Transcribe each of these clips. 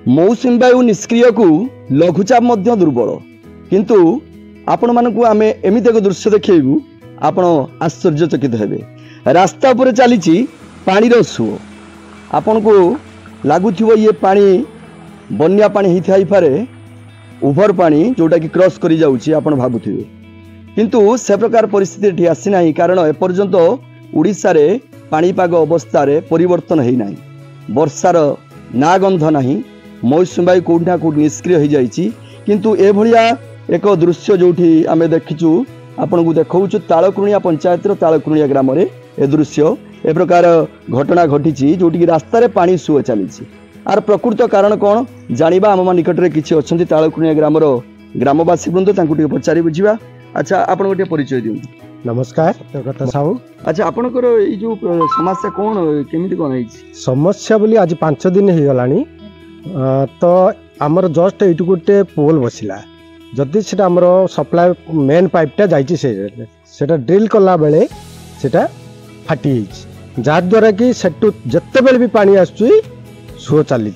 मौसुमी वायु निष्क्रिय को लघुचाप मध्य दुर्बल किंतु आपण मानकु आमे एमिति एक दृश्य देखैबु आपण आश्चर्यचकित हेबे। रास्ता पर चली पानीर सुओ आपण को लगुव ये पानी बन्या पानी होता ही पारे ओभर पानी जोटा कि क्रॉस करी जाउची आपण भाबुथिबे किंतु से प्रकार परिस्थिति आसी नाही कारण एपर्यंत ओडिशा रे पाणीपाग अवस्था रे परिवर्तन है नाही। वर्षार ना गंध नाही, मौसुमी वायु कोठी ना कोठी निष्क्रिय हो जाइछि किंतु ए भलिया एक दृश्य जोठी आमे देखिछु आपण को देखौछु तालकुणिया पंचायत रो तालकुणिया ग्राम रे ए दृश्य ए प्रकार घटना घटिछि जोठी कि रास्ता रे पानी सुओ चलीछि। आर प्रकृत कारण कौन जानिबा आम निकट रे किछि अछंती तालकुणिया ग्राम रो ग्रामवासी बृंद तांकु टिके पचारि बुझिबा। अच्छा आपण गोटे परिचय दिउ। नमस्कार सत्यव्रत साहू। अच्छा आपनकर ए जो समस्या कौन केमिति कोन है समस्या बोली आज 5 दिन हो गलानी तो आमर जस्ट एटू गोटे पोल बसिला जदि सेटा आमर सप्लाई मेन पाइपटा जाइछि सेटा ड्रिल कला बेले सेटा फाटी हिच जा द्वारा कि सेटू जत्ते बेले भी पानी आसुची सुओ चली।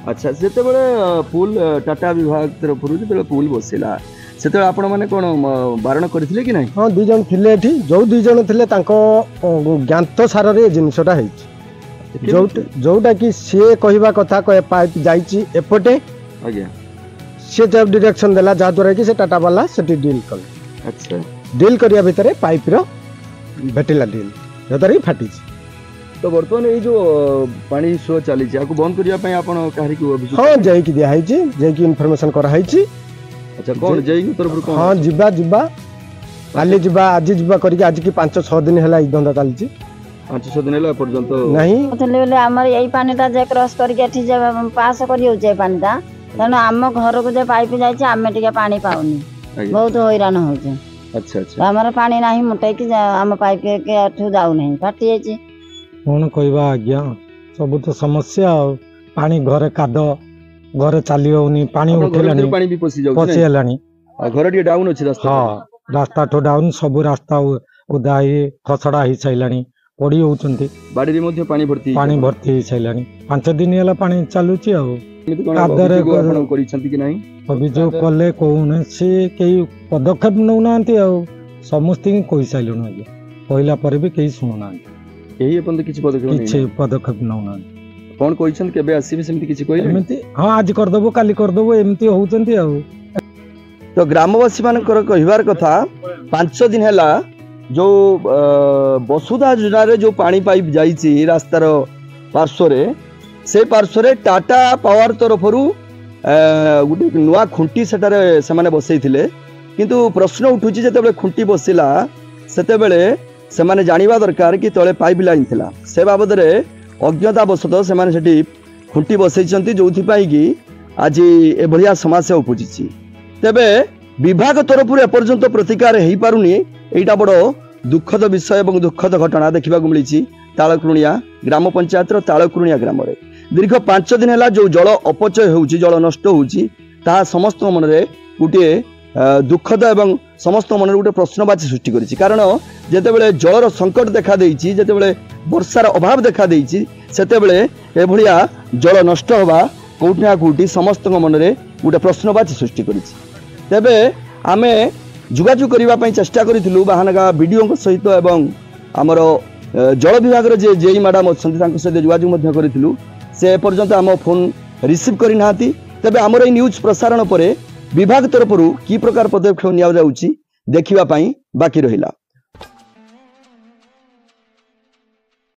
अच्छा जेते बेले पुल टाटा विभाग तरफ जेते पुल बसिला सेते आपण माने कोन बारण करथिले कि नाही? हां दुई जन थिले एठी जो दुई जन थिले तांको ज्ञात सार रे जिनिसटा हेछि जोटा कि से कहिबा कथा कहे पाइप जाइछि एपटे आज्ञा से जब डायरेक्शन देला जा द्वारा कि से टाटा वाला सेठी डील कले। अच्छा डील करिया भितरे पाइप रो भेटिला डील जतरी फाटिछि। तो बर्तमान ये जो पानी सुओ चली को बंद करिया पय आपण काहरी को अभियोग? हां जय कि दिया हेछि जय कि इन्फॉर्मेशन करा हेछि। अच्छा कौन जय की तरफ कोन? हां जिबा जिबा काली जिबा आज जिबा करी आज की 5-6 दिन हैला ई धंदा चलछि। 5-6 दिन हैला पर्यंत नहीं बोले हमर एई पानीटा जे क्रॉस करके एठी जे पास करी हो जे पानीटा तनो हम घर को जे पाइप जाय छै हमें टिके पानी पाउनी बहुत हैरान हो छै। अच्छा अच्छा हमर पानी नाही मुटै कि हम पाइप के अठु जाउ नहीं फाटी जाय छै कौन कहवा आज्ञा सब तो समस्या पानी घरे काद घरे चली होनी पानी उठेलानी पानी भी पसी जाउ पसी हेलानी घर टी डाउन अछि रास्ता। हां रास्ता ठो डाउन सब रास्ता उदा ही खसड़ा ही सैलानी पड़ी होचंती बाड़ी रे मध्ये पानी भर्ती ही सैलानी 5 दिन हेला पानी चालुची आ आदरे आपण करिसंती कि नाही? अभियोग कले कोन से केही पदक्षेप नौ नांती आ समस्त की कोइ सैलुन आज्ञा पहिला पर भी केही सुनु नांती एही अपन किछि पदक्षेप नौ नांती कौन कहिसन केबे आसीबे सेमति किछि कहिले एमति? हां आज कर दबो काली कर दबो एमति होचंती आ। तो ग्रामवासी मानकर कहिबार कथा 5 दिन हैला जो वसुधा योजना रे जो पानी पाइप जाइछि रास्तार पार्श्व रे से पार्श्व रे टाटा पावर तरफरु गुटे नुआ खुंटी सेटारे से माने बसैथिले किंतु प्रश्न उठुछि जेतेबेले खुंटी बसिला सेतेबेले से माने जानिबा दरकार कि तळे पाइप लाइन थिला से बाबद रे अज्ञतावशतः से माने सेठी खुंटी बसैछंती जोथि पाई कि आज ए बढ़िया समस्या उपजिछि। तेबे विभाग तरफरु एपर्यंत प्रतिकार हेई पारुनी एटा बड़ दुखद विषय एवं दुखद घटना देखा मिली तालकुणिया ग्राम पंचायत तालकुणिया ग्राम रे दीर्घ 5 दिन है जो जल अपचय होउची जल नष्ट होउची ता समस्त मन रे गोटे दुखद एवं समस्त मन रे गोटे प्रश्नवाची सृष्टि करिछि कारण जेतेबेले जलर संकट देखा देइछि जेतेबेले वर्षार अभाव देखा देइछि सेतेबेले ए भलिया जल नष्ट होबा कोठी ना कोठी समस्त मन रे गोटे प्रश्नवाची सृष्टि करिछि। तेबे आमे जोगाजोग करबा पई चेष्टा करिथिलु बाहानगा वीडियो सहित एवं आमर जल विभाग जे जेई मैडम अछंती तांको सहित जोगाजोग मध्य करिथिलु से पर्यंत आम फोन रिसीव करि नाथि। तेबे आमर ए न्यूज प्रसारण परे विभाग तरफरु की प्रकार पदक्षेप निया जाउची देखिबा पई बाकी रहिला।